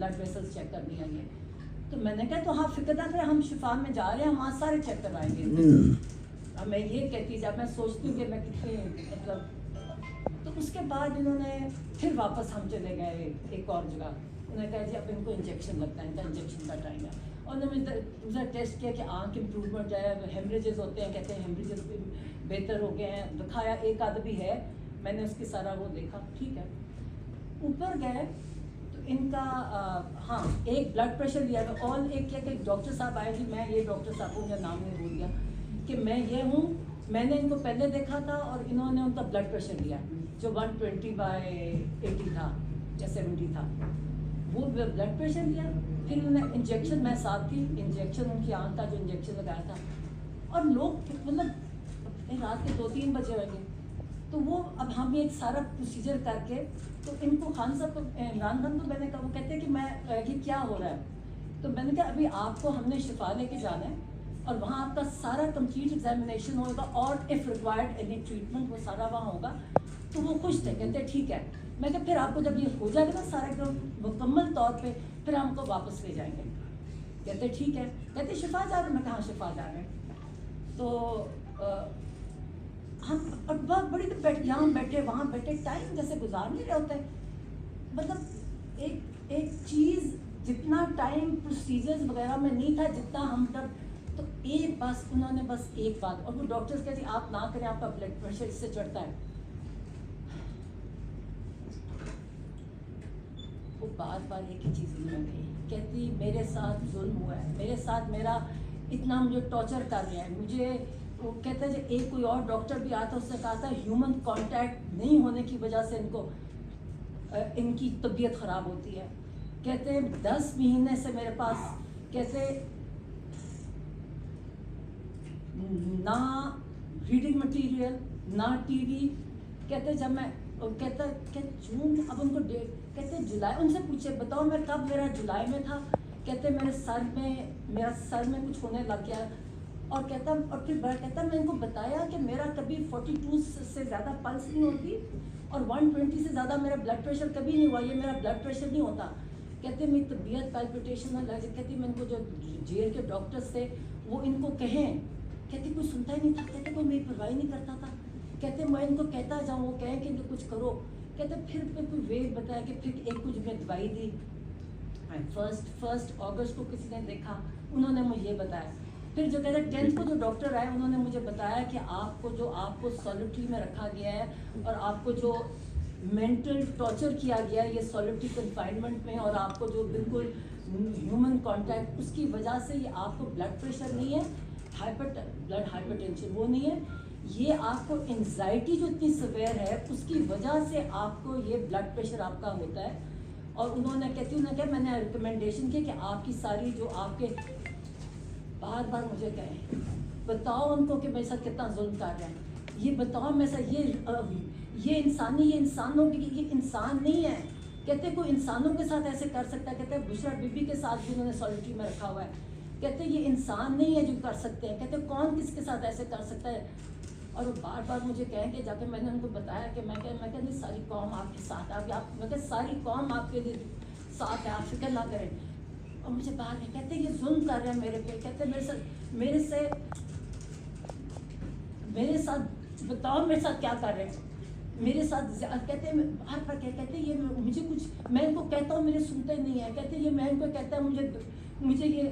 Blood vessels check کرنی ہے یہ. تو میں نے کہا تو ہاں فکر نہ کریں, ہم شفا میں جا رہے ہیں, ہم وہاں سارے چیک کروائیں گے. اب میں یہ کہتی جب میں سوچتی ہوں کہ میں کتنی مطلب. تو اس کے بعد انہوں نے پھر واپس ہم چلے گئے ایک اور جگہ. انہوں نے کہا جی اب ان کو انجیکشن لگتا ہے, ان کا انجیکشن کا ٹائم ہے. اور انہوں نے دوسرا ٹیسٹ کیا کہ آنکھ امپروومنٹ ہے, ہیمریجز ہوتے ہیں, کہتے ہیں ہیمریجز بہتر ہو گئے ہیں. دکھایا ایک آدھ بھی ہے, میں نے اس کی سارا وہ دیکھا, ٹھیک ہے. اوپر گئے تو ان کا ہاں ایک بلڈ پریشر لیا گیا. اور ایک کیا کہ ڈاکٹر صاحب آئے جی, میں یہ ڈاکٹر صاحب کو مجھے نام نہیں بھول گیا کہ میں یہ ہوں, میں نے ان کو پہلے دیکھا تھا اور انہوں نے ان کا بلڈ پریشر لیا جو 120/80 تھا یا 70 تھا, وہ بلڈ پریشر لیا. پھر انہوں نے انجیکشن, میں ساتھ تھی, انجیکشن ان کی آنکھ کا جو انجیکشن لگایا تھا. اور لوگ مطلب رات کے 2-3 بجے ہوں گے. تو وہ اب ہم ایک سارا پروسیجر کر کے تو ان کو خان صاحب کو, عمران خان کو میں نے کہا, وہ کہتے ہیں کہ میں یہ کیا ہو رہا ہے. تو میں نے کہا ابھی آپ کو ہم نے شفا لے کے جانا ہے اور وہاں آپ کا سارا کمپلیٹ ایگزامینیشن ہوگا اور اف ریکوائرڈ اینی ٹریٹمنٹ وہ سارا وہاں ہوگا. تو وہ خوش تھے, کہتے ٹھیک ہے. میں کہ پھر آپ کو جب یہ ہو جائے گا نا سارا ایک دم مکمل طور پہ, پھر ہم کو واپس لے جائیں گے. کہتے ٹھیک ہے. کہتے شفا جا رہے ہیں, میں کہاں شفا جا رہے ہیں. تو ہم بہت بڑی تو یہاں بیٹھے وہاں بیٹھے, ٹائم جیسے گزار نہیں رہے ہوتے. مطلب ایک چیز جتنا ٹائم پروسیجرز وغیرہ میں نہیں تھا جتنا ہم تب. تو ایک بس انہوں نے بس ایک بات, اور وہ ڈاکٹرز کہتے ہیں آپ نہ کریں, آپ کا بلڈ پریشر اس سے چڑھتا ہے. وہ بار بار ایک ہی چیز انہوں نے کہتی, میرے ساتھ ظلم ہوا ہے, میرے ساتھ میرا اتنا مجھے ٹارچر کر رہے ہیں. مجھے وہ کہتا ہے ایک کوئی اور ڈاکٹر بھی آتا, اس نے کہا تھا ہیومن کانٹیکٹ نہیں ہونے کی وجہ سے ان کی طبیعت خراب ہوتی ہے. کہتے 10 مہینے سے میرے پاس, کہتے نہ ریڈنگ مٹیریل نہ ٹی وی. کہتے جب میں کہتا کہ جون, اب ان کو ڈیٹ کہتے جولائی, ان سے پوچھے بتاؤ میں کب, میرا جولائی میں تھا. کہتے میرا سر میں کچھ ہونے لگ گیا. اور کہتا, اور پھر کہتا میں ان کو بتایا کہ میرا کبھی 42 سے زیادہ پلس نہیں ہوتی اور 120 سے زیادہ میرا بلڈ پریشر کبھی نہیں ہوا, یہ میرا بلڈ پریشر نہیں ہوتا. کہتے میری طبیعت پیلپیٹیشن میں لگ. کہتی میں ان کو جو جیل کے ڈاکٹرس تھے وہ ان کو کہیں, کہتی کوئی سنتا ہی نہیں تھا. کہتے کوئی میری پرواہ نہیں کرتا تھا. کہتے میں ان کو کہتا جاؤں, وہ کہیں کہ کچھ کرو. کہتے پھر کوئی ویٹ بتایا کہ پھر ایک کچھ میں دوائی دی. 1 اگست کو کسی نے دیکھا, انہوں نے مجھے یہ بتایا. پھر جو کہتے 10 کو جو ڈاکٹر آئے انہوں نے مجھے بتایا کہ آپ کو سولیٹری میں رکھا گیا ہے اور آپ کو جو مینٹل ٹارچر کیا گیا ہے یہ سولیٹری کنفائنمنٹ میں, اور آپ کو جو بالکل ہیومن کانٹیکٹ, اس کی وجہ سے یہ آپ کو بلڈ پریشر نہیں ہے, بلڈ ہائپر ٹینشن وہ نہیں ہے, یہ آپ کو انزائٹی جو اتنی سویئر ہے اس کی وجہ سے آپ کو یہ بلڈ پریشر آپ کا ہوتا ہے. اور انہوں نے کہا میں نے ریکمنڈیشن کی کہ آپ کی ساری جو آپ کے, بار بار مجھے کہیں بتاؤ ان کو کہ میرے ساتھ کتنا ظلم کر رہے ہیں, یہ بتاؤ میرے ساتھ یہ انسانی, یہ انسانوں کی, یہ انسان نہیں ہے. کہتے کوئی انسانوں کے ساتھ ایسے کر سکتا ہے. کہتے ہیں بشرا بی بی کے ساتھ بھی انہوں نے سولیٹری میں رکھا ہوا ہے. کہتے یہ انسان نہیں ہے جو کر سکتے ہیں. کہتے کون کس کے ساتھ ایسے کر سکتا ہے. اور وہ بار بار مجھے کہیں کہ جا کے میں نے ان کو بتایا کہ میں کہ ساری قوم آپ کے ساتھ ہے, میں کہ ساری قوم آپ کے لیے ساتھ ہے, آپ فکر نہ کریں. اور مجھے باہر نہیں, کہتے یہ ظلم کر رہے ہیں میرے پہ. کہتے میرے ساتھ بتاؤ میرے ساتھ کیا کر رہے ہیں, میرے ساتھ کہتے ہیں ہر پر کہتے یہ مجھے کچھ, میں ان کو کہتا ہوں میرے سنتے نہیں ہیں. کہتے یہ میں ان کو کہتا ہے مجھے یہ